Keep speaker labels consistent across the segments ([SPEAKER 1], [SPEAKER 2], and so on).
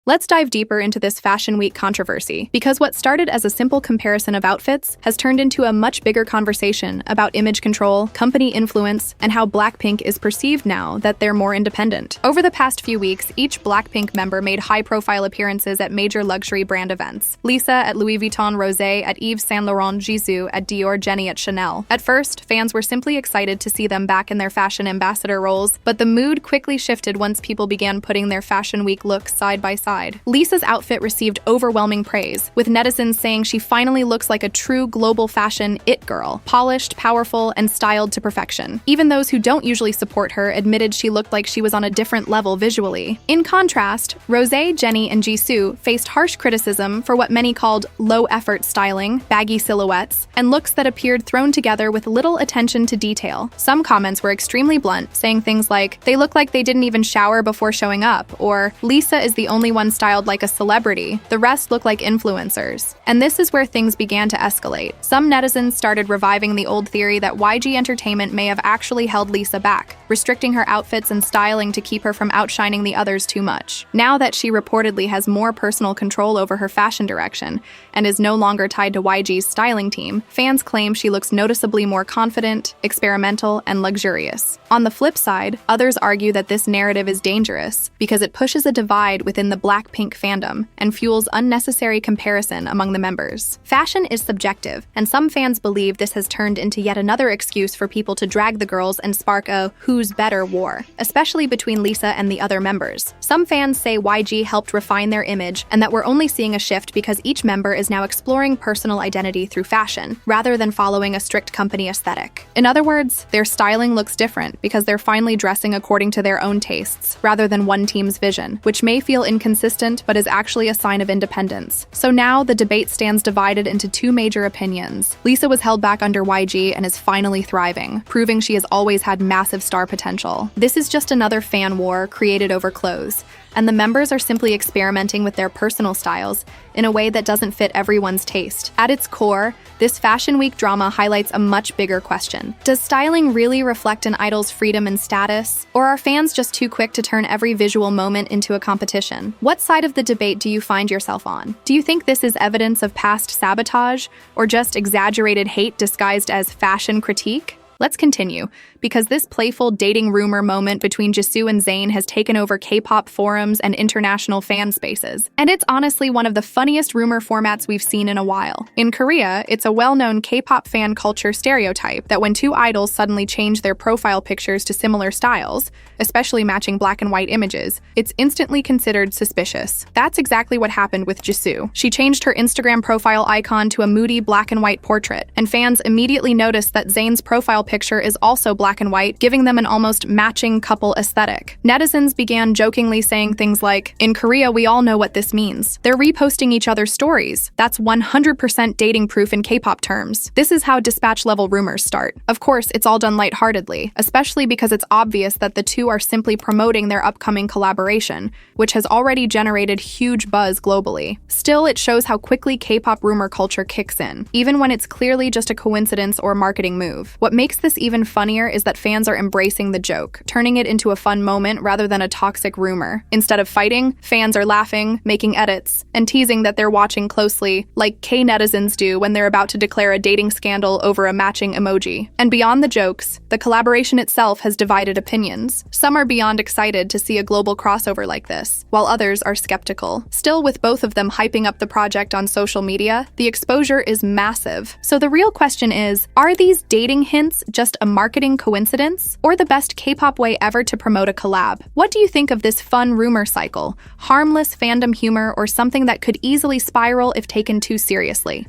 [SPEAKER 1] Let's dive deeper into this Fashion Week controversy, because what started as a simple comparison of outfits has turned into a much bigger conversation about image control, company influence, and how Blackpink is perceived now that they're more independent. Over the past few weeks, each Blackpink member made high-profile appearances at major luxury brand events. Lisa at Louis Vuitton, Rosé at Yves Saint Laurent, Jisoo at Dior, Jennie at Chanel. At first, fans were simply excited to see them back in their fashion ambassador roles, but the mood quickly shifted once people began putting their Fashion Week looks side by side. Lisa's outfit received overwhelming praise, with netizens saying she finally looks like a true global fashion it girl, polished, powerful, and styled to perfection. Even those who don't usually support her admitted she looked like she was on a different level visually. In contrast, Rosé, Jennie, and Jisoo faced harsh criticism for what many called low-effort styling, baggy silhouettes, and looks that appeared thrown together with little attention to detail. Some comments were extremely blunt, saying things like, "They look like they didn't even shower before showing up," or "Lisa is the only one styled like a celebrity, the rest look like influencers." And this is where things began to escalate. Some netizens started reviving the old theory that YG Entertainment may have actually held Lisa back, restricting her outfits and styling to keep her from outshining the others too much. Now that she reportedly has more personal control over her fashion direction and is no longer tied to YG's styling team, fans claim she looks noticeably more confident, experimental, and luxurious. On the flip side, others argue that this narrative is dangerous because it pushes a divide within the Blackpink fandom and fuels unnecessary comparison among the members. Fashion is subjective, and some fans believe this has turned into yet another excuse for people to drag the girls and spark a "who's better" war, especially between Lisa and the other members. Some fans say YG helped refine their image and that we're only seeing a shift because each member is now exploring personal identity through fashion, rather than following a strict company aesthetic. In other words, their styling looks different because they're finally dressing according to their own tastes, rather than one team's vision, which may feel inconsistent but is actually a sign of independence. So now the debate stands divided into two major opinions. Lisa was held back under YG and is finally thriving, proving she has always had massive star potential. This is just another fan war created over clothes, and the members are simply experimenting with their personal styles in a way that doesn't fit everyone's taste. At its core, this Fashion Week drama highlights a much bigger question. Does styling really reflect an idol's freedom and status? Or are fans just too quick to turn every visual moment into a competition? What side of the debate do you find yourself on? Do you think this is evidence of past sabotage, or just exaggerated hate disguised as fashion critique? Let's continue, because this playful dating rumor moment between Jisoo and Zayn has taken over K-pop forums and international fan spaces. And it's honestly one of the funniest rumor formats we've seen in a while. In Korea, it's a well-known K-pop fan culture stereotype that when two idols suddenly change their profile pictures to similar styles, especially matching black and white images, it's instantly considered suspicious. That's exactly what happened with Jisoo. She changed her Instagram profile icon to a moody black and white portrait, and fans immediately noticed that Zayn's profile picture is also black and white, giving them an almost matching couple aesthetic. Netizens began jokingly saying things like, "In Korea, we all know what this means. They're reposting each other's stories. That's 100% dating proof in K-pop terms." This is how dispatch-level rumors start. Of course, it's all done lightheartedly, especially because it's obvious that the two are simply promoting their upcoming collaboration, which has already generated huge buzz globally. Still, it shows how quickly K-pop rumor culture kicks in, even when it's clearly just a coincidence or marketing move. What makes this even funnier is that fans are embracing the joke, turning it into a fun moment rather than a toxic rumor. Instead of fighting, fans are laughing, making edits, and teasing that they're watching closely, like K-netizens do when they're about to declare a dating scandal over a matching emoji. And beyond the jokes, the collaboration itself has divided opinions. Some are beyond excited to see a global crossover like this, while others are skeptical. Still, with both of them hyping up the project on social media, the exposure is massive. So the real question is, are these dating hints just a marketing coincidence, or the best K-pop way ever to promote a collab? What do you think of this fun rumor cycle? Harmless fandom humor, or something that could easily spiral if taken too seriously?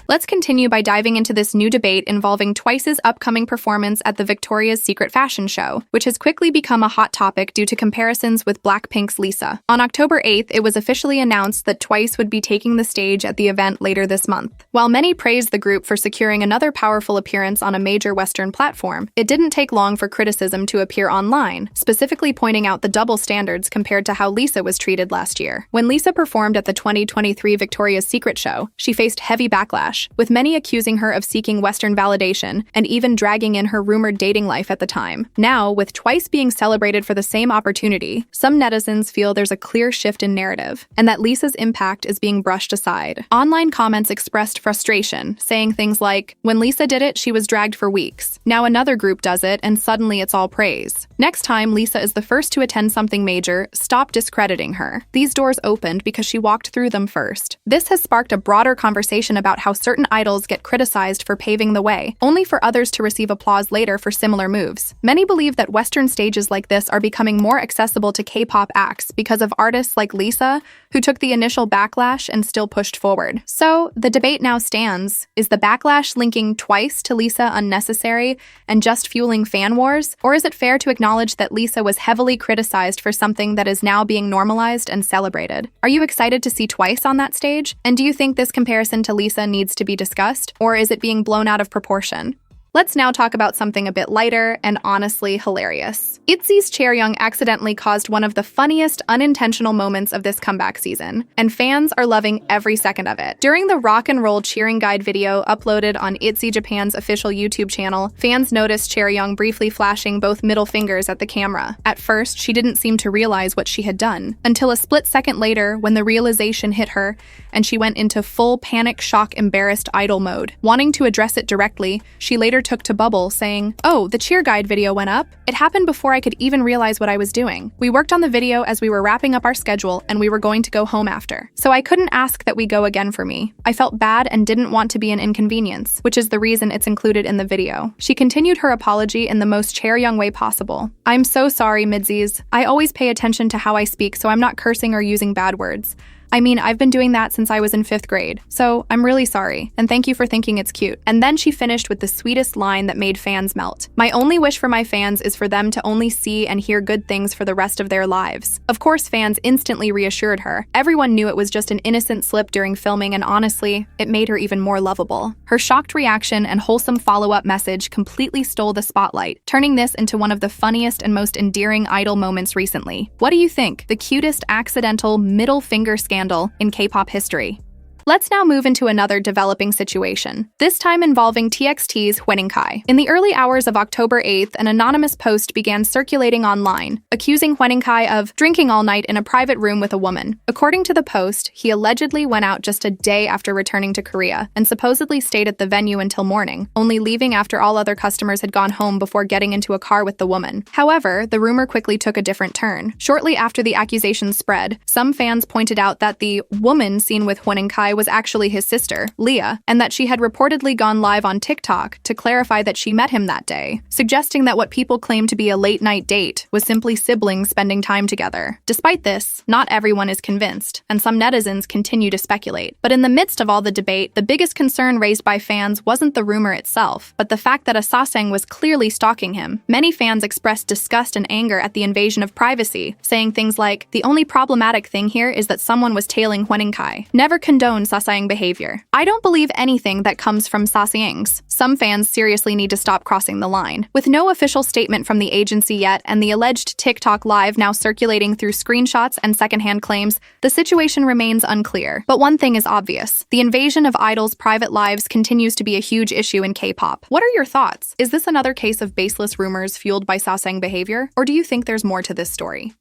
[SPEAKER 1] Let's continue by diving into this new debate involving Twice's upcoming performance at the Victoria's Secret fashion show, which has quickly become a hot topic due to comparisons with Blackpink's Lisa. On October 8th, it was officially announced that Twice would be taking the stage at the event later this month. While many praised the group for securing another powerful appearance on a major Western platform, it didn't take long for criticism to appear online, specifically pointing out the double standards compared to how Lisa was treated last year. When Lisa performed at the 2023 Victoria's Secret show, she faced heavy backlash, backlash, with many accusing her of seeking Western validation and even dragging in her rumored dating life at the time. Now, with Twice being celebrated for the same opportunity, some netizens feel there's a clear shift in narrative, and that Lisa's impact is being brushed aside. Online comments expressed frustration, saying things like, "When Lisa did it, she was dragged for weeks. Now another group does it, and suddenly it's all praise. Next time Lisa is the first to attend something major, stop discrediting her. These doors opened because she walked through them first." This has sparked a broader conversation about how certain idols get criticized for paving the way, only for others to receive applause later for similar moves. Many believe that Western stages like this are becoming more accessible to K-pop acts because of artists like Lisa, who took the initial backlash and still pushed forward. So, the debate now stands. Is the backlash linking Twice to Lisa unnecessary and just fueling fan wars? Or is it fair to acknowledge that Lisa was heavily criticized for something that is now being normalized and celebrated? Are you excited to see Twice on that stage? And do you think this comparison to Lisa needs to be discussed? Or is it being blown out of proportion? Let's now talk about something a bit lighter and honestly hilarious. ITZY's Chaeryeong accidentally caused one of the funniest unintentional moments of this comeback season, and fans are loving every second of it. During the rock and roll cheering guide video uploaded on ITZY Japan's official YouTube channel, fans noticed Chaeryeong briefly flashing both middle fingers at the camera. At first, she didn't seem to realize what she had done, until a split second later when the realization hit her and she went into full panic, shock, embarrassed idol mode. Wanting to address it directly, she later took to Bubble, saying, "Oh, the cheer guide video went up? It happened before I could even realize what I was doing. We worked on the video as we were wrapping up our schedule and we were going to go home after. So I couldn't ask that we go again for me. I felt bad and didn't want to be an inconvenience, which is the reason it's included in the video." She continued her apology in the most Chaeryeong way possible. "I'm so sorry, Midsies. I always pay attention to how I speak, so I'm not cursing or using bad words. I mean, I've been doing that since I was in 5th grade, so I'm really sorry, and thank you for thinking it's cute." And then she finished with the sweetest line that made fans melt. "My only wish for my fans is for them to only see and hear good things for the rest of their lives." Of course, fans instantly reassured her. Everyone knew it was just an innocent slip during filming, and honestly, it made her even more lovable. Her shocked reaction and wholesome follow-up message completely stole the spotlight, turning this into one of the funniest and most endearing idol moments recently. What do you think? The cutest accidental middle finger scandal in K-pop history. Let's now move into another developing situation, this time involving TXT's Huening. In the early hours of October 8th, an anonymous post began circulating online, accusing Huening of drinking all night in a private room with a woman. According to the post, he allegedly went out just a day after returning to Korea and supposedly stayed at the venue until morning, only leaving after all other customers had gone home before getting into a car with the woman. However, the rumor quickly took a different turn. Shortly after the accusations spread, some fans pointed out that the woman seen with Huening was actually his sister, Leah, and that she had reportedly gone live on TikTok to clarify that she met him that day, suggesting that what people claim to be a late-night date was simply siblings spending time together. Despite this, not everyone is convinced, and some netizens continue to speculate. But in the midst of all the debate, the biggest concern raised by fans wasn't the rumor itself, but the fact that a Sasaeng was clearly stalking him. Many fans expressed disgust and anger at the invasion of privacy, saying things like, "The only problematic thing here is that someone was tailing Huening. Never condone Sasaeng behavior. I don't believe anything that comes from Sasaengs. Some fans seriously need to stop crossing the line." With no official statement from the agency yet and the alleged TikTok live now circulating through screenshots and secondhand claims, the situation remains unclear. But one thing is obvious. The invasion of idols' private lives continues to be a huge issue in K-pop. What are your thoughts? Is this another case of baseless rumors fueled by Sasaeng behavior? Or do you think there's more to this story?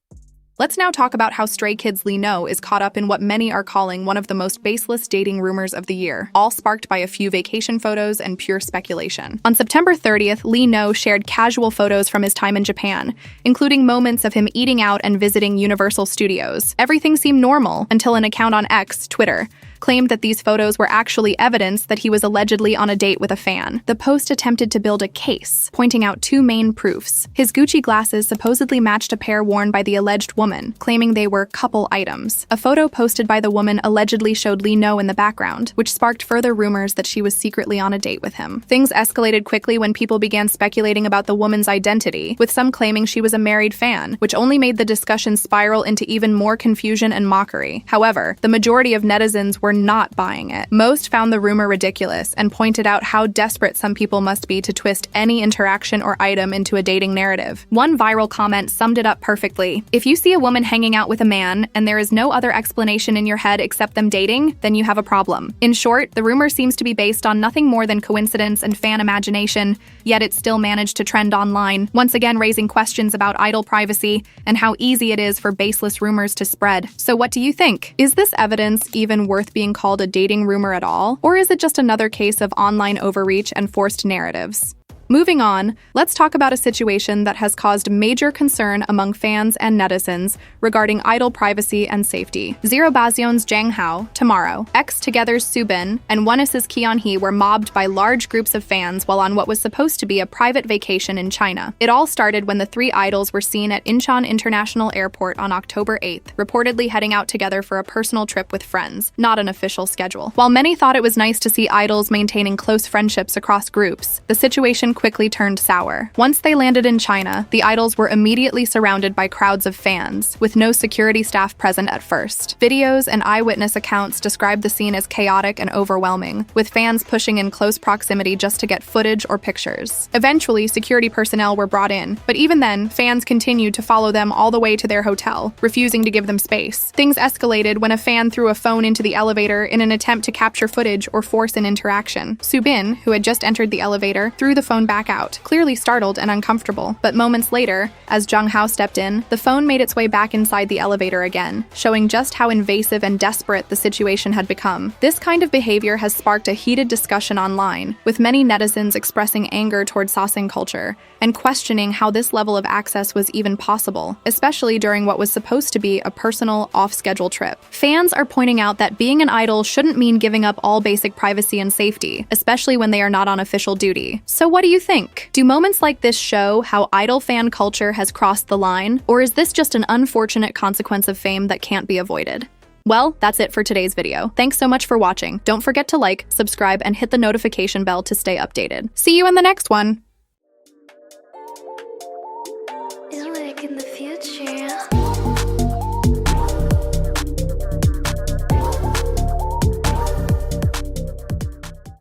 [SPEAKER 1] Let's now talk about how Stray Kids' Lee Know is caught up in what many are calling one of the most baseless dating rumors of the year, all sparked by a few vacation photos and pure speculation. On September 30th, Lee Know shared casual photos from his time in Japan, including moments of him eating out and visiting Universal Studios. Everything seemed normal until an account on X, Twitter, claimed that these photos were actually evidence that he was allegedly on a date with a fan. The post attempted to build a case, pointing out two main proofs. His Gucci glasses supposedly matched a pair worn by the alleged woman, claiming they were couple items. A photo posted by the woman allegedly showed Lee Know in the background, which sparked further rumors that she was secretly on a date with him. Things escalated quickly when people began speculating about the woman's identity, with some claiming she was a married fan, which only made the discussion spiral into even more confusion and mockery. However, the majority of netizens were were not buying it. Most found the rumor ridiculous and pointed out how desperate some people must be to twist any interaction or item into a dating narrative. One viral comment summed it up perfectly. If you see a woman hanging out with a man and there is no other explanation in your head except them dating, then you have a problem. In short, the rumor seems to be based on nothing more than coincidence and fan imagination, yet it still managed to trend online, once again raising questions about idol privacy and how easy it is for baseless rumors to spread. So what do you think? Is this evidence even worth being called a dating rumor at all? Or is it just another case of online overreach and forced narratives? Moving on, let's talk about a situation that has caused major concern among fans and netizens regarding idol privacy and safety. Zero Basion's Jang Tomorrow, X Together's Soobin, and Oneus's Keonhee were mobbed by large groups of fans while on what was supposed to be a private vacation in China. It all started when the three idols were seen at Incheon International Airport on October 8th, reportedly heading out together for a personal trip with friends, not an official schedule. While many thought it was nice to see idols maintaining close friendships across groups, the situation quickly turned sour. Once they landed in China, the idols were immediately surrounded by crowds of fans, with no security staff present at first. Videos and eyewitness accounts described the scene as chaotic and overwhelming, with fans pushing in close proximity just to get footage or pictures. Eventually, security personnel were brought in, but even then, fans continued to follow them all the way to their hotel, refusing to give them space. Things escalated when a fan threw a phone into the elevator in an attempt to capture footage or force an interaction. Soobin, who had just entered the elevator, threw the phone back out, clearly startled and uncomfortable. But moments later, as Jung stepped in, the phone made its way back inside the elevator again, showing just how invasive and desperate the situation had become. This kind of behavior has sparked a heated discussion online, with many netizens expressing anger toward sasaeng culture and questioning how this level of access was even possible, especially during what was supposed to be a personal, off-schedule trip. Fans are pointing out that being an idol shouldn't mean giving up all basic privacy and safety, especially when they are not on official duty. So what do you think? Do moments like this show how idol fan culture has crossed the line, or is this just an unfortunate consequence of fame that can't be avoided? Well, that's it for today's video. Thanks so much for watching. Don't forget to like, subscribe, and hit the notification bell to stay updated. See you in the next one!
[SPEAKER 2] In the future.